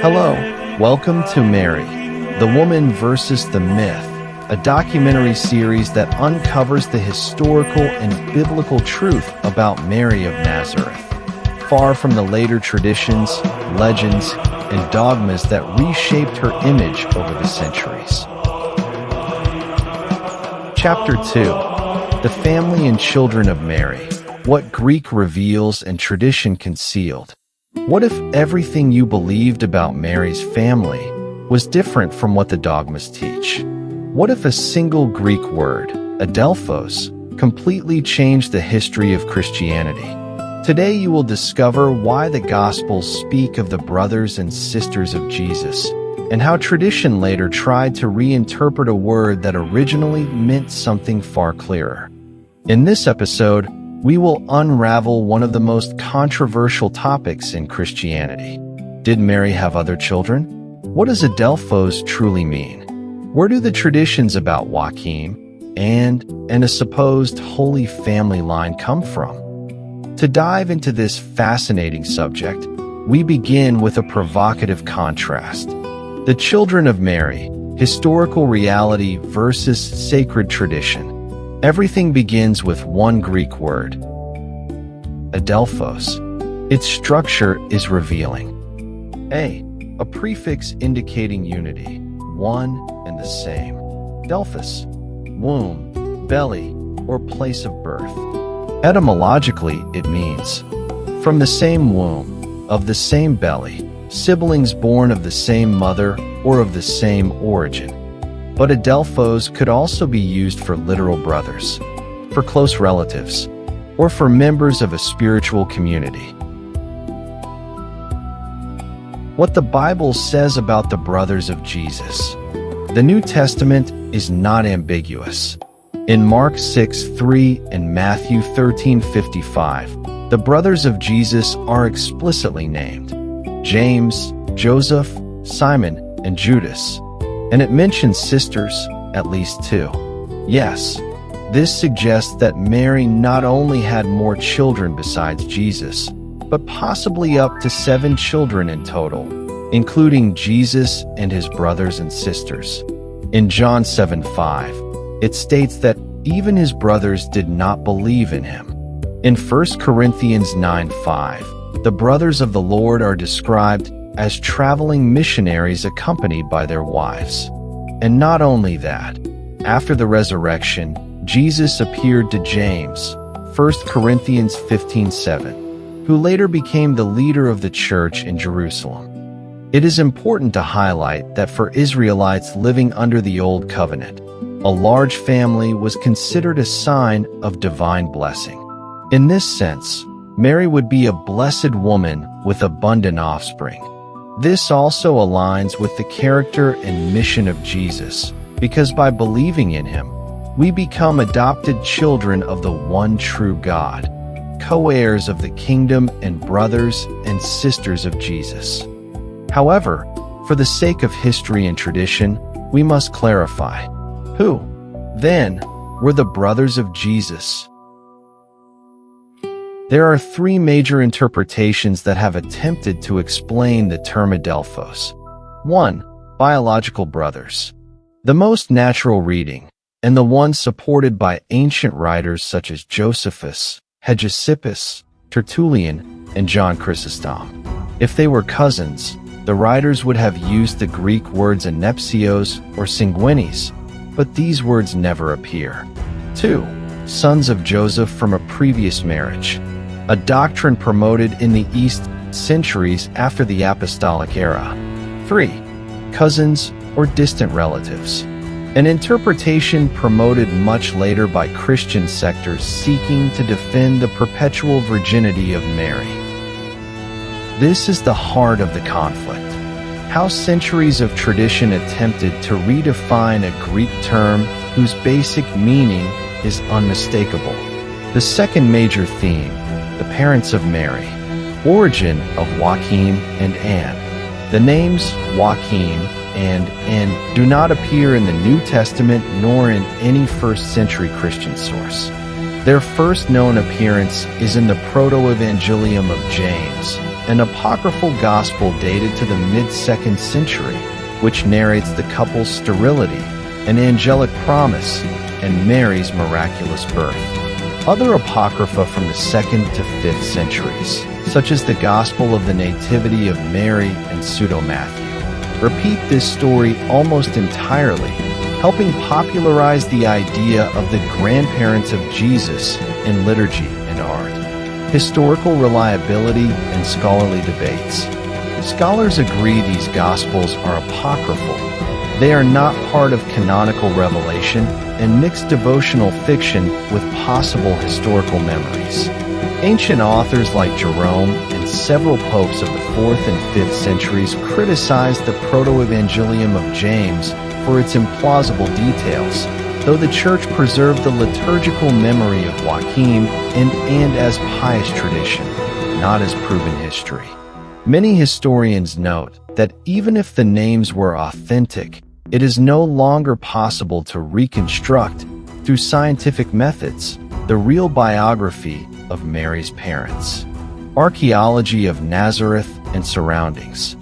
Hello, welcome to Mary, the Woman versus the Myth, a documentary series that uncovers the historical and biblical truth about Mary of Nazareth, far from the later traditions, legends, and dogmas that reshaped her image over the centuries. Chapter 2: The Family and Children of Mary. What Greek reveals and tradition concealed. What if everything you believed about Mary's family was different from what the dogmas teach? What if a single Greek word, Adelphos, completely changed the history of Christianity? Today you will discover why the Gospels speak of the brothers and sisters of Jesus, and how tradition later tried to reinterpret a word that originally meant something far clearer. In this episode, we will unravel one of the most controversial topics in Christianity. Did Mary have other children? What does Adelphos truly mean? Where do the traditions about Joachim and a supposed Holy Family line come from? To dive into this fascinating subject, we begin with a provocative contrast. The children of Mary, historical reality versus sacred tradition. Everything begins with one Greek word, Adelphos. Its structure is revealing. A prefix indicating unity, one and the same. Adelphos, womb, belly, or place of birth. Etymologically, it means from the same womb, of the same belly, siblings born of the same mother or of the same origin. But Adelphos could also be used for literal brothers, for close relatives, or for members of a spiritual community. What the Bible says about the brothers of Jesus. The New Testament is not ambiguous. In Mark 6:3 and Matthew 13:55, the brothers of Jesus are explicitly named: James, Joseph, Simon, and Judas. And it mentions sisters, at least two. Yes, this suggests that Mary not only had more children besides Jesus, but possibly up to 7 children in total, including Jesus and his brothers and sisters. In John 7:5, it states that even his brothers did not believe in him. In 1 Corinthians 9:5, the brothers of the Lord are described as traveling missionaries accompanied by their wives. And not only that, after the resurrection, Jesus appeared to James, 1 Corinthians 15:7, who later became the leader of the church in Jerusalem. It is important to highlight that for Israelites living under the Old Covenant, a large family was considered a sign of divine blessing. In this sense, Mary would be a blessed woman with abundant offspring. This also aligns with the character and mission of Jesus, because by believing in him, we become adopted children of the one true God, co-heirs of the kingdom and brothers and sisters of Jesus. However, for the sake of history and tradition, we must clarify, who, then, were the brothers of Jesus? There are 3 major interpretations that have attempted to explain the term Adelphos. 1. Biological brothers. The most natural reading, and the one supported by ancient writers such as Josephus, Hegesippus, Tertullian, and John Chrysostom. If they were cousins, the writers would have used the Greek words anepsios or sanguinis, but these words never appear. 2. Sons of Joseph from a previous marriage, a doctrine promoted in the East centuries after the Apostolic era. 3. Cousins or distant relatives, an interpretation promoted much later by Christian sectors seeking to defend the perpetual virginity of Mary. This is the heart of the conflict. How centuries of tradition attempted to redefine a Greek term whose basic meaning is unmistakable. The second major theme, the parents of Mary, origin of Joachim and Anne. The names Joachim and Anne do not appear in the New Testament nor in any first-century Christian source. Their first known appearance is in the Proto-Evangelium of James, an apocryphal gospel dated to the mid-2nd century, which narrates the couple's sterility, an angelic promise, and Mary's miraculous birth. Other apocrypha from the 2nd to 5th centuries, such as the Gospel of the Nativity of Mary and Pseudo-Matthew, repeat this story almost entirely, helping popularize the idea of the grandparents of Jesus in liturgy and art. Historical reliability and scholarly debates. Scholars agree these Gospels are apocryphal. They are not part of canonical revelation and mix devotional fiction with possible historical memories. Ancient authors like Jerome and several popes of the 4th and 5th centuries criticized the Proto-Evangelium of James for its implausible details, though the Church preserved the liturgical memory of Joachim and as pious tradition, not as proven history. Many historians note that even if the names were authentic, it is no longer possible to reconstruct, through scientific methods, the real biography of Mary's parents. Archaeology of Nazareth and surroundings.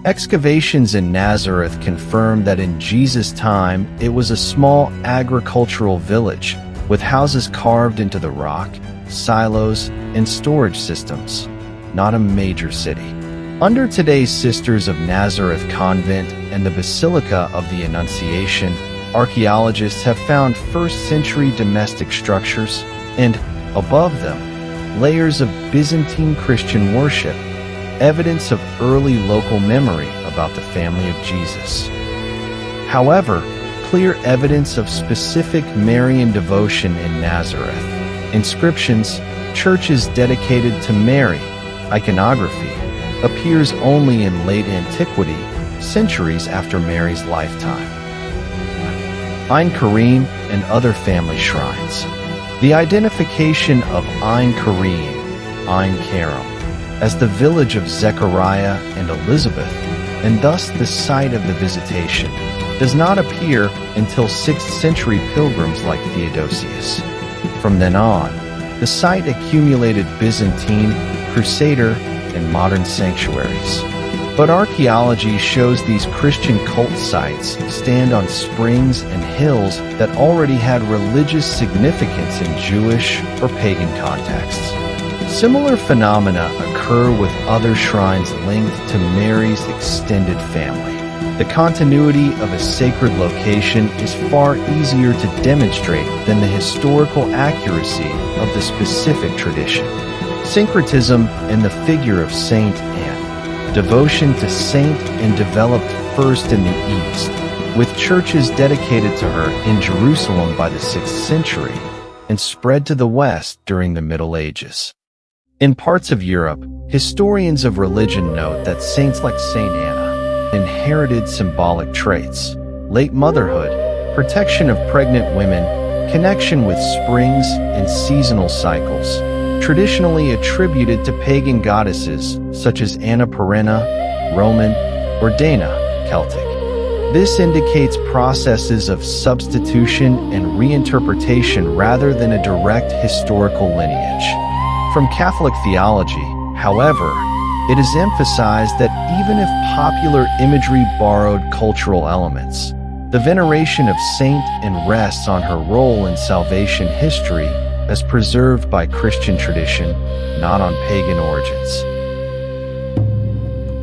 Excavations in Nazareth confirm that in Jesus' time it was a small agricultural village, with houses carved into the rock, silos, and storage systems, not a major city. Under today's Sisters of Nazareth Convent and the Basilica of the Annunciation, archaeologists have found 1st century domestic structures and, above them, layers of Byzantine Christian worship, evidence of early local memory about the family of Jesus. However, clear evidence of specific Marian devotion in Nazareth, inscriptions, churches dedicated to Mary, iconography, appears only in late antiquity, centuries after Mary's lifetime. Ein Karim and other family shrines. The identification of Ein Karim, Ein Karim, as the village of Zechariah and Elizabeth, and thus the site of the visitation, does not appear until 6th century pilgrims like Theodosius. From then on, the site accumulated Byzantine, Crusader, and modern sanctuaries. But archaeology shows these Christian cult sites stand on springs and hills that already had religious significance in Jewish or pagan contexts. Similar phenomena occur with other shrines linked to Mary's extended family. The continuity of a sacred location is far easier to demonstrate than the historical accuracy of the specific tradition. Syncretism and the figure of Saint Anne. Devotion to Saint Anne developed first in the East, with churches dedicated to her in Jerusalem by the 6th century, and spread to the West during the Middle Ages. In parts of Europe, historians of religion note that saints like Saint Anna inherited symbolic traits: late motherhood, protection of pregnant women, connection with springs and seasonal cycles, traditionally attributed to pagan goddesses such as Anna Perenna, Roman, or Dana, Celtic. This indicates processes of substitution and reinterpretation rather than a direct historical lineage. From Catholic theology, however, it is emphasized that even if popular imagery borrowed cultural elements, the veneration of Saint Anne rests on her role in salvation history as preserved by Christian tradition, not on pagan origins.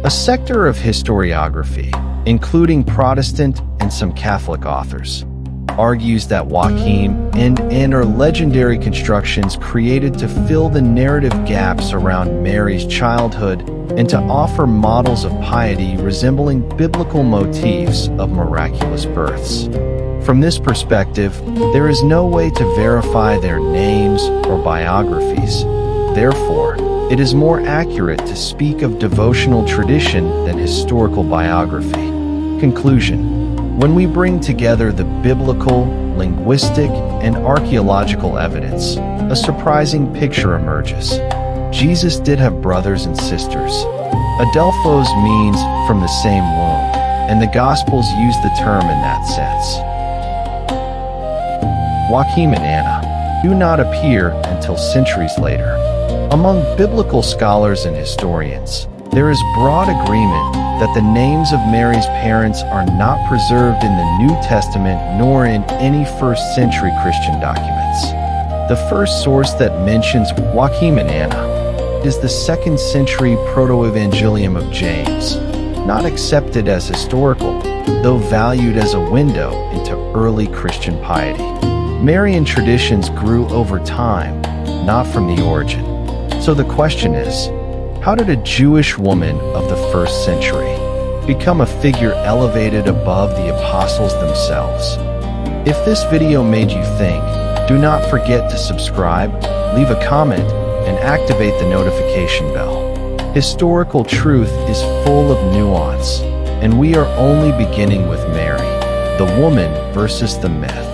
A sector of historiography, including Protestant and some Catholic authors, argues that Joachim and Anne are legendary constructions created to fill the narrative gaps around Mary's childhood and to offer models of piety resembling biblical motifs of miraculous births. From this perspective, there is no way to verify their names or biographies. Therefore, it is more accurate to speak of devotional tradition than historical biography. Conclusion: when we bring together the biblical, linguistic, and archaeological evidence, a surprising picture emerges. Jesus did have brothers and sisters. Adelphos means from the same womb, and the Gospels use the term in that sense. Joachim and Anna do not appear until centuries later. Among biblical scholars and historians, There is broad agreement that the names of Mary's parents are not preserved in the New Testament nor in any first-century Christian documents. The first source that mentions Joachim and Anna is the 2nd century Proto-Evangelium of James, not accepted as historical, though valued as a window into early Christian piety. Marian traditions grew over time, not from the origin. So the question is, how did a Jewish woman of the 1st century become a figure elevated above the apostles themselves? If this video made you think, do not forget to subscribe, leave a comment, and activate the notification bell. Historical truth is full of nuance, and we are only beginning with Mary, the woman versus the myth.